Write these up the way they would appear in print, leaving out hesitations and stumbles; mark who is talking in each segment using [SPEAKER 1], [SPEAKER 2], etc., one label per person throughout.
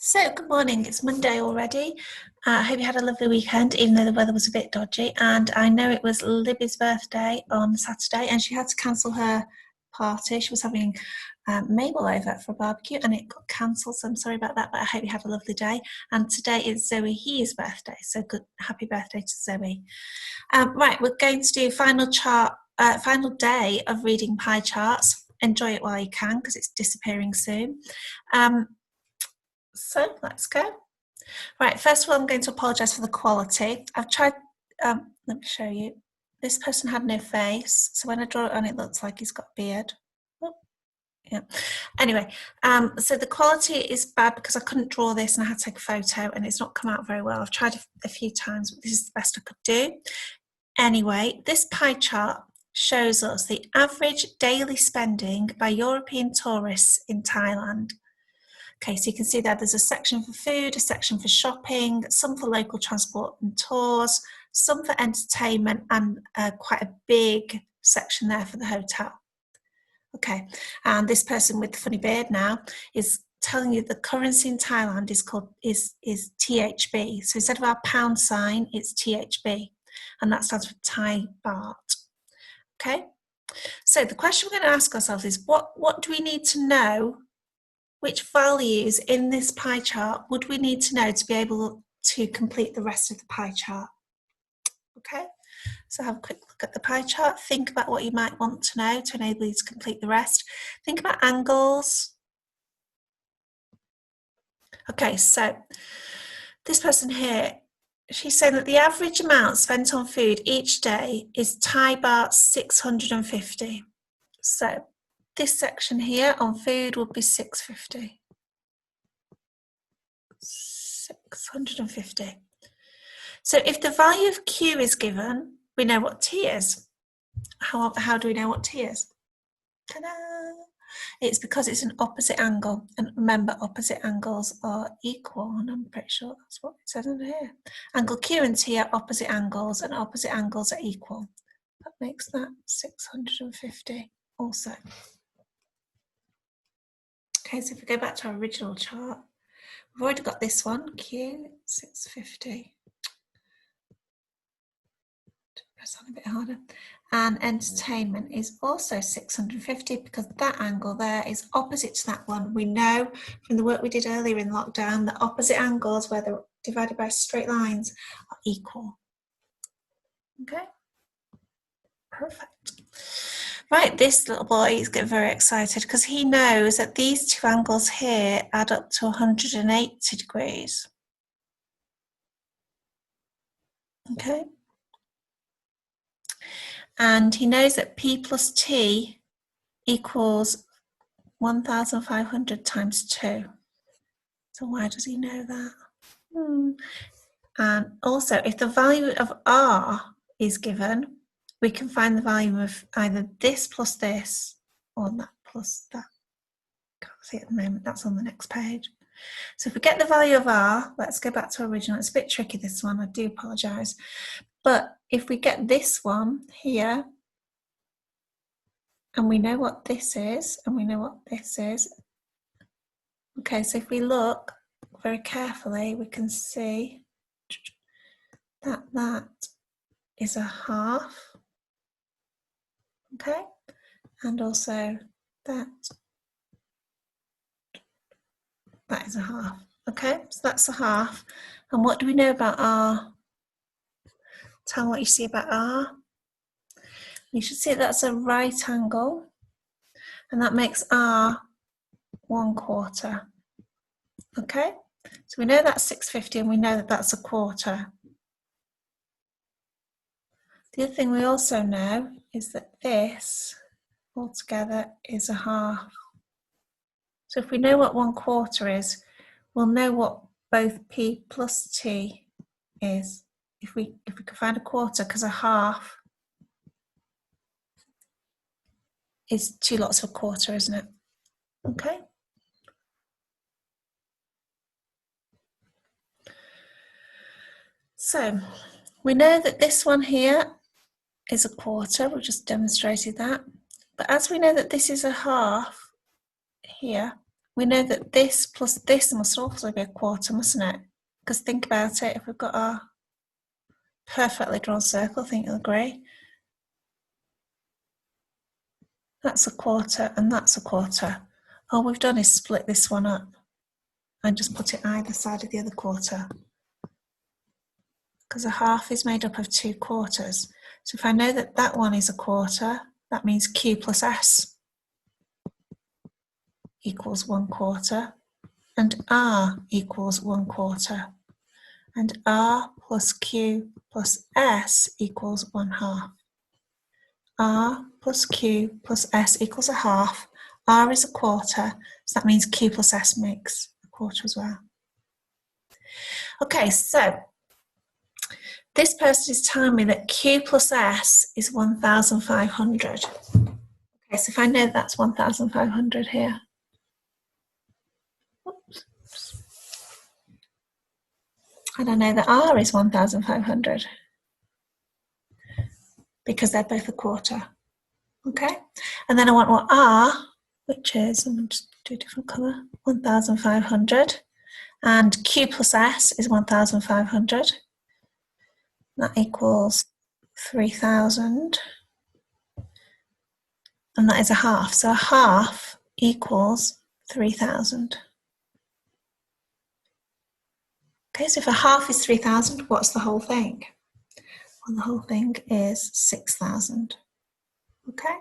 [SPEAKER 1] So, good morning. It's Monday already. I hope you had a lovely weekend, even though the weather was a bit dodgy. And I know it was Libby's birthday on Saturday, and she had to cancel her party. She was having Mabel over for a barbecue, and it got cancelled. So I'm sorry about that, but I hope you had a lovely day. And today is Zoe He's birthday, so good, happy birthday to Zoe. Right, we're going to do final day of reading pie charts. Enjoy it while you can, because it's disappearing soon. So let's go. Right, first of all, I'm going to apologise for the quality. I've tried, let me show you. This person had no face, so when I draw it on, it looks like he's got a beard. Oh, yeah. Anyway, so the quality is bad because I couldn't draw this and I had to take a photo and it's not come out very well. I've tried a few times, but this is the best I could do. Anyway, this pie chart shows us the average daily spending by European tourists in Thailand. Okay, so you can see that there's a section for food, a section for shopping, some for local transport and tours, some for entertainment, and quite a big section there for the hotel. Okay, and this person with the funny beard now is telling you the currency in Thailand is called is THB. So instead of our pound sign, it's THB, and that stands for Thai baht. Okay, so the question we're going to ask ourselves is what do we need to know? Which values in this pie chart would we need to know to be able to complete the rest of the pie chart? Okay, so have a quick look at the pie chart. Think about what you might want to know to enable you to complete the rest. Think about angles. Okay, so this person here, she's saying that the average amount spent on food each day is Thai baht 650. So this section here on food would be 650. 650. So if the value of Q is given, we know what T is. How do we know what T is? Ta-da! It's because it's an opposite angle. And remember, opposite angles are equal. And I'm pretty sure that's what it says in here. Angle Q and T are opposite angles, and opposite angles are equal. That makes that 650 also. Okay, so if we go back to our original chart, we've already got this one, Q, 650. Press on a bit harder. And entertainment is also 650 because that angle there is opposite to that one. We know from the work we did earlier in lockdown that opposite angles, where they're divided by straight lines, are equal. Okay, perfect. Right, this little boy is getting very excited because he knows that these two angles here add up to 180 degrees. Okay. And he knows that P plus T equals 1,500 times 2. So why does he know that? And also, if the value of R is given, we can find the value of either this plus this or that plus that. Can't see it at the moment, that's on the next page. So if we get the value of R, let's go back to original. It's a bit tricky, this one, I do apologise. But if we get this one here, and we know what this is, and we know what this is. Okay, so if we look very carefully, we can see that that is a half. Okay, and also that is a half. Okay, so that's a half. And what do we know about R? Tell me what you see about R. You should see that's a right angle, and that makes R 1/4. Okay, so we know that's 650 and we know that that's a quarter. The other thing we also know is that this altogether is a half. So if we know what 1/4 is, we'll know what both P plus T is. If we can find a quarter, because a half is 2 lots of a quarter, isn't it? Okay. So we know that this one here is a quarter. We've just demonstrated that. But as we know that this is a half here, we know that this plus this must also be a quarter, mustn't it? Because think about it, if we've got our perfectly drawn circle, I think you'll agree. That's a quarter and that's a quarter. All we've done is split this one up and just put it either side of the other quarter. Because a half is made up of 2 quarters. So if I know that that one is a quarter, that means Q plus S equals 1 quarter, and R equals 1 quarter, and R plus Q plus S equals 1/2. R plus Q plus S equals a half. R is a quarter, so that means Q plus S makes a quarter as well. Okay, so this person is telling me that Q plus S is 1,500. Okay, so if I know that's 1,500 here. Oops. And I know that R is 1,500 because they're both a quarter. Okay, and then I want what R, which is, I'm going to just do a different colour, 1,500, and Q plus S is 1,500. That equals 3,000, and that is a half. So a half equals 3,000. Okay, so if a half is 3,000, what's the whole thing? Well, the whole thing is 6,000. Okay.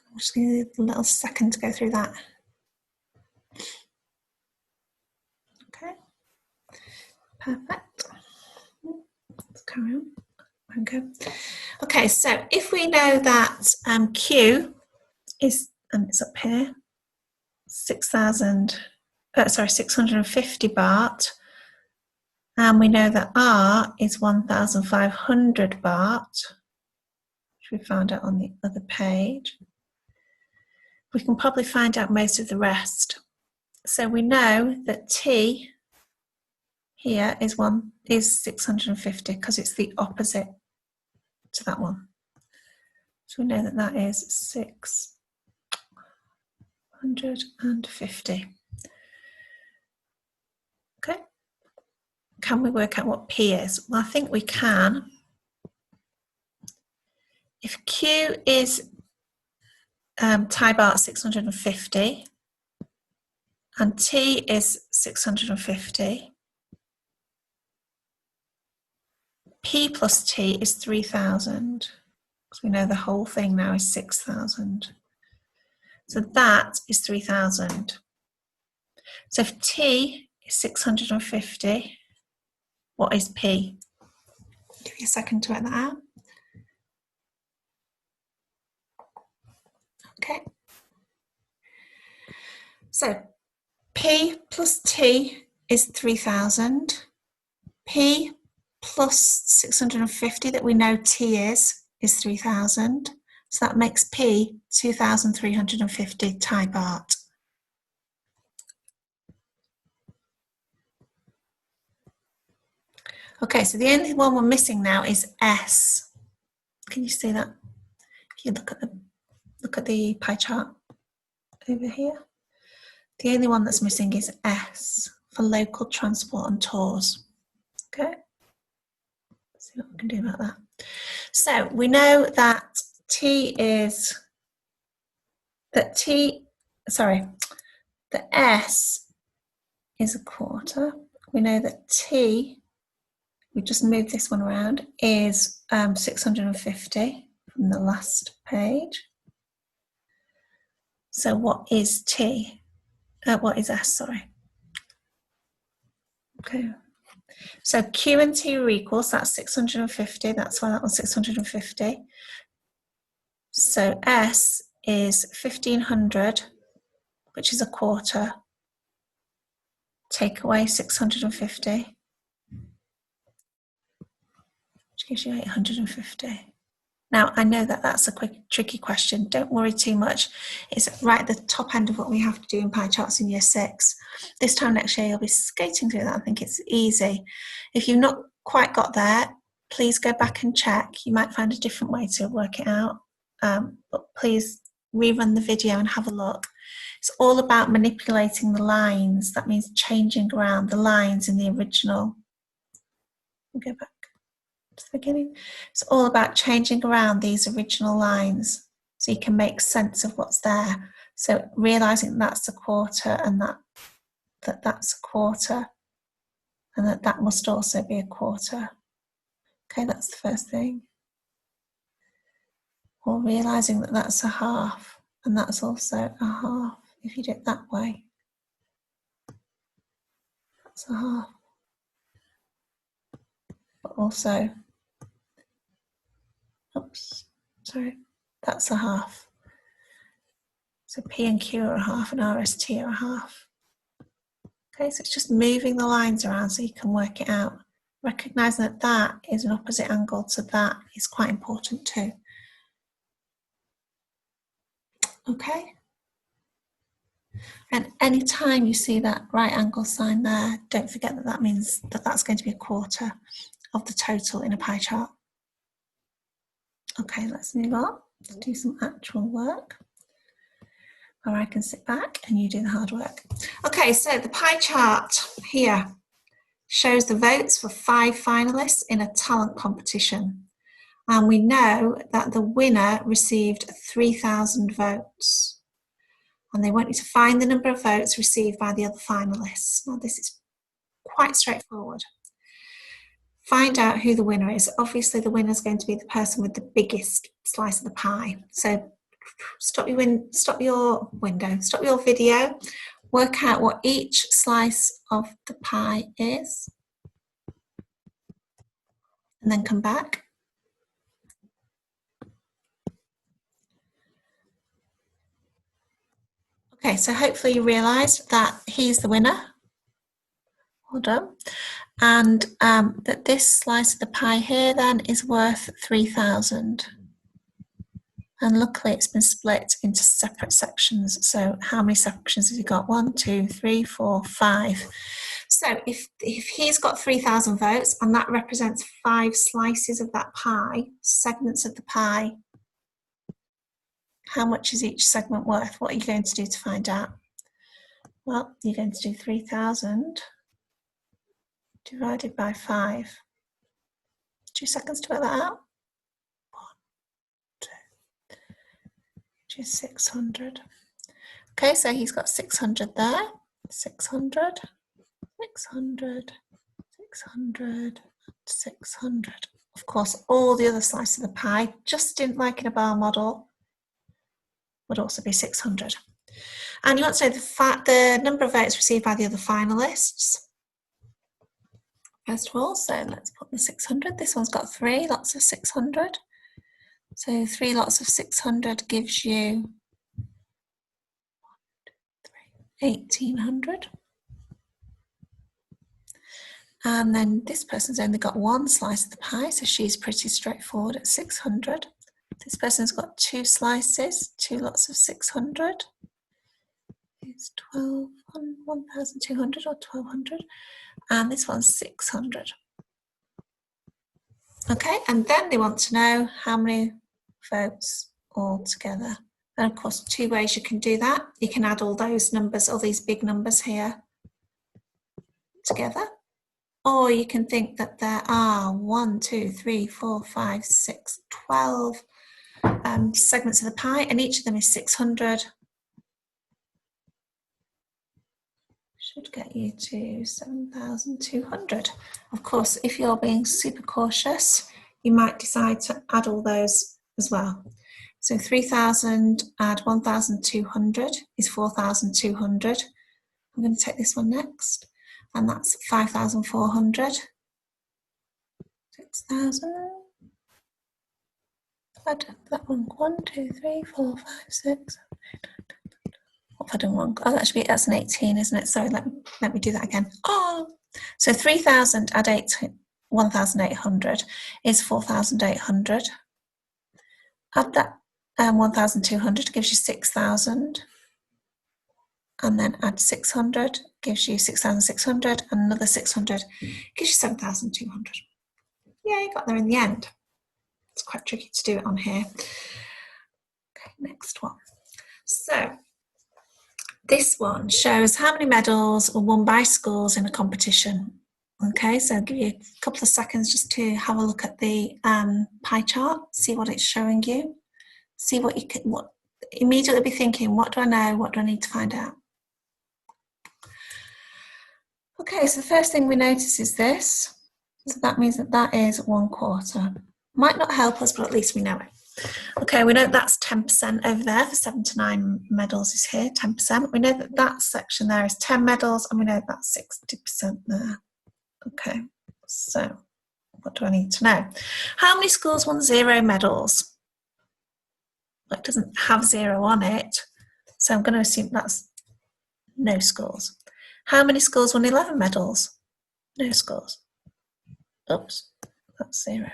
[SPEAKER 1] I'm just going to need a little second to go through that. Okay. Perfect. Let's carry on. Okay. Okay, so if we know that Q is, and it's up here, 650 baht, and we know that R is 1,500 baht, which we found out on the other page. We can probably find out most of the rest. So we know that T here is 650 because it's the opposite to that one. So we know that that is 650. Okay. Can we work out what P is? Well, I think we can. If Q is Thai baht 650 and T is 650, P plus T is 3,000, because we know the whole thing now is 6,000. So that is 3,000. So if T is 650, what is P? Give you a second to work that out. Okay. So P plus T is 3,000. P plus 650 that we know T is 3,000. So that makes P 2,350 Thai baht. Okay, so the only one we're missing now is S. Can you see that? If you look at the pie chart over here, the only one that's missing is S for local transport and tours. Okay, let's see what we can do about that. So we know that the S is a quarter. We know that T, we just moved this one around, is 650 from the last page. So what is T? What is S, sorry? Okay. So Q and T are equal, so that's 650, that's why that was 650. So S is 1,500, which is a quarter. Take away 650, which gives you 850. Now, I know that that's a quick, tricky question. Don't worry too much. It's right at the top end of what we have to do in pie charts in year 6. This time next year, you'll be skating through that. I think it's easy. If you've not quite got there, please go back and check. You might find a different way to work it out. But please rerun the video and have a look. It's all about manipulating the lines. That means changing around the lines in the original. We'll go back to the beginning. It's all about changing around these original lines so you can make sense of what's there. So realizing that's a quarter and that's a quarter and that must also be a quarter. Okay, that's the first thing. Or realizing that that's a half and that's also a half if you do it that way. That's a half. But also, oops, sorry, that's a half. So P and Q are a half and RST are a half. Okay, so it's just moving the lines around so you can work it out. Recognizing that that is an opposite angle to that is quite important too. Okay. And any time you see that right angle sign there, don't forget that that means that that's going to be a quarter of the total in a pie chart. Okay, let's move on to do some actual work where I can sit back and you do the hard work. Okay, so the pie chart here shows the votes for 5 finalists in a talent competition. And we know that the winner received 3,000 votes. And they want you to find the number of votes received by the other finalists. Now, this is quite straightforward. Find out who the winner is. Obviously, the winner is going to be the person with the biggest slice of the pie. So stop your video, work out what each slice of the pie is, and then come back. Okay, so hopefully you realised that he's the winner. Well done. And that this slice of the pie here then is worth 3,000. And luckily it's been split into separate sections. So how many sections have you got? 1, 2, 3, 4, 5. So if he's got 3,000 votes and that represents 5 slices of that pie, segments of the pie, how much is each segment worth? What are you going to do to find out? Well, you're going to do 3,000 divided by 5. 2 seconds to work that out. 1, 2, which is 600. Okay, so he's got 600 there. 600, 600, 600, 600. Of course, all the other slices of the pie, just like in a bar model, would also be 600. And you want to know the number of votes received by the other finalists. First of all, so let's put the 600. This one's got 3 lots of 600. So 3 lots of 600 gives you 1,800. And then this person's only got 1 slice of the pie, so she's pretty straightforward at 600. This person's got 2 slices, 2 lots of 600. It's 1,200 or 1,200. And this one's 600. Okay, and then they want to know how many votes altogether. And of course, 2 ways you can do that. You can add all those numbers, all these big numbers here together. Or you can think that there are 1, 2, 3, 4, 5, 6, 12 segments of the pie, and each of them is 600. Should get you to 7,200. Of course, if you're being super cautious, you might decide to add all those as well. So 3,000 add 1,200 is 4,200. I'm going to take this one next, and that's 5,400. 6,000. Add that one. 1, 2, 3, 4, 5, 6. What have I done wrong? Oh, that's an 18, isn't it? Sorry, let me do that again. Oh, so 3,000 add 1,800 is 4,800. Add that 1,200 gives you 6,000. And then add 600 gives you 6,600, and another 600 gives you 7,200. Yeah, you got there in the end. It's quite tricky to do it on here. Okay, next one. So this one shows how many medals were won by schools in a competition. Okay, so I'll give you a couple of seconds just to have a look at the pie chart, see what it's showing you, see what you can, what immediately be thinking, what do I know, what do I need to find out? Okay, so the first thing we notice is this. So that means that that is 1/4. Might not help us, but at least we know it. Okay, we know that's 10% over there for 7 to 9 medals is here, 10%. We know that that section there is 10 medals, and we know that's 60% there. Okay, so what do I need to know? How many schools won 0 medals? Well, it doesn't have 0 on it, so I'm going to assume that's no schools. How many schools won 11 medals? No schools. Oops, that's 0.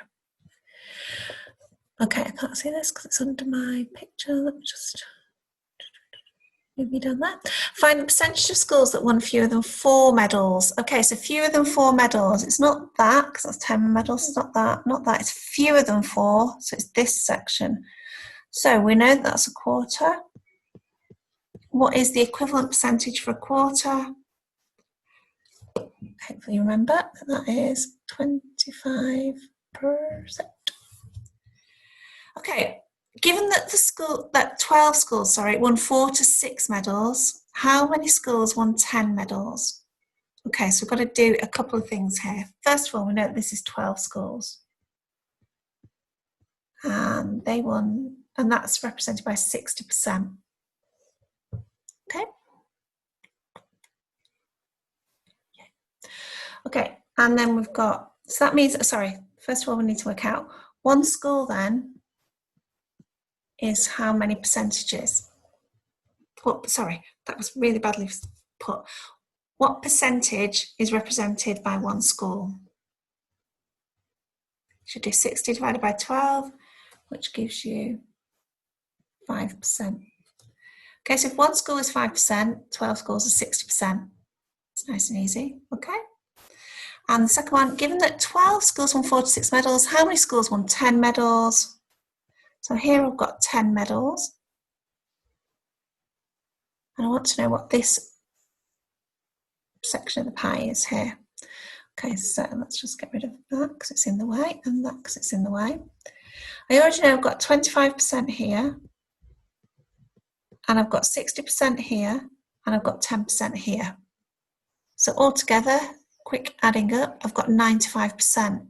[SPEAKER 1] Okay, I can't see this because it's under my picture. Let me just move me down there. Find the percentage of schools that won fewer than 4 medals. Okay, so fewer than 4 medals. It's not that, because that's 10 medals. It's not that, not that. It's fewer than 4, so it's this section. So we know that that's 1/4. What is the equivalent percentage for 1/4? Hopefully you remember that is 25%. Okay, given that 12 schools, won 4 to 6 medals, how many schools won 10 medals? Okay, so we've got to do a couple of things here. First of all, we know that this is 12 schools. And they won, and that's represented by 60%. Okay. Okay, and then we've got, so that means, first of all, we need to work out 1 school then is how many percentages? Oh, sorry, that was really badly put. What percentage is represented by 1 school? You should do 60 divided by 12, which gives you 5%. Okay, so if 1 school is 5%, 12 schools are 60%. It's nice and easy, okay? And the second one, given that 12 schools won 4 to 6 medals, how many schools won 10 medals? So here I've got 10 medals. And I want to know what this section of the pie is here. Okay, so let's just get rid of that because it's in the way, and that because it's in the way. I already know I've got 25% here, and I've got 60% here, and I've got 10% here. So altogether, quick adding up, I've got 95%.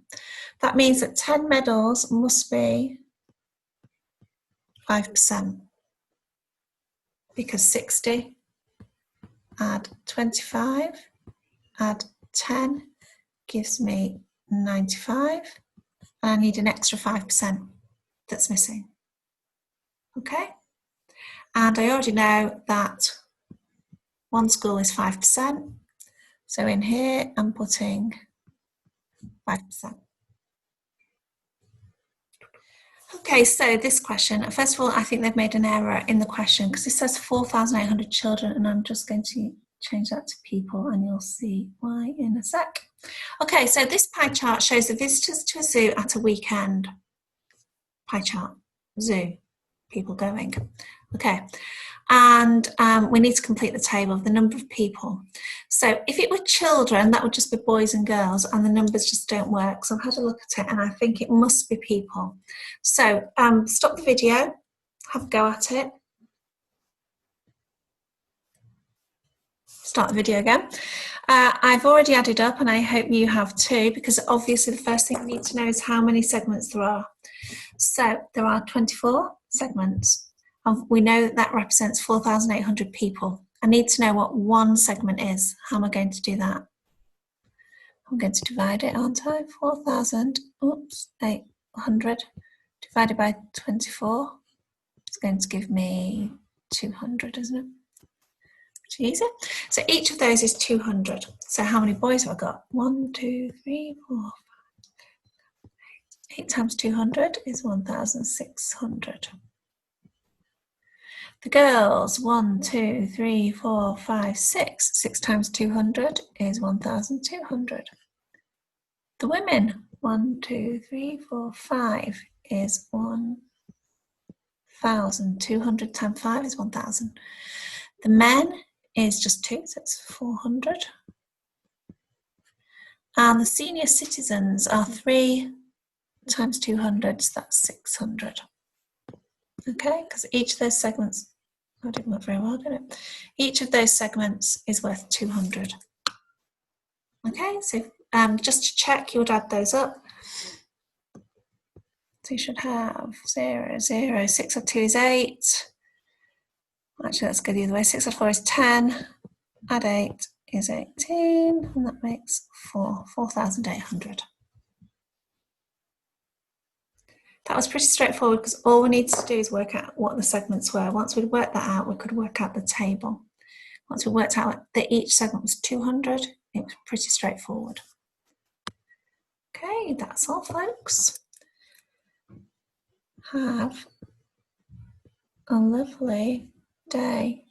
[SPEAKER 1] That means that 10 medals must be 5%, because 60 add 25 add 10 gives me 95, and I need an extra 5% that's missing. Okay, and I already know that 1 school is 5%, so in here I'm putting 5%. Okay, so this question, first of all, I think they've made an error in the question because it says 4,800 children, and I'm just going to change that to people, and you'll see why in a sec. Okay, so this pie chart shows the visitors to a zoo at a weekend. Pie chart, zoo, people going. Okay, and we need to complete the table of the number of people. So if it were children, that would just be boys and girls, and the numbers just don't work. So I've had a look at it, and I think it must be people. So stop the video, have a go at it. Start the video again. I've already added up, and I hope you have too, because obviously the first thing we need to know is how many segments there are. So there are 24 segments, and we know that that represents 4,800 people. I need to know what 1 segment is. How am I going to do that? I'm going to divide it, aren't I? 4,800 divided by 24. It's going to give me 200, isn't it? Pretty easy. So each of those is 200. So how many boys have I got? 1, 2, 3, 4, 5. 8 times 200 is 1,600. The girls, 1, 2, 3, 4, 5, 6. 6 times 200 is 1,200. The women, 1, 2, 3, 4, 5 is 1, 1,000. 200 times 5 is 1,000. The men is just 2, so it's 400. And the senior citizens are 3 times 200, so that's 600. Okay, because each of those segments, I didn't work very well, did it? Each of those segments is worth 200. Okay, so just to check, you would add those up. So you should have 0, 0, 6 add 2 is 8. Actually, let's go the other way. 6 add 4 is 10. Add 8 is 18, and that makes 4,800. That was pretty straightforward because all we need to do is work out what the segments were. Once we'd worked that out, we could work out the table. Once we worked out that each segment was 200, it was pretty straightforward. Okay, that's all, folks. Have a lovely day.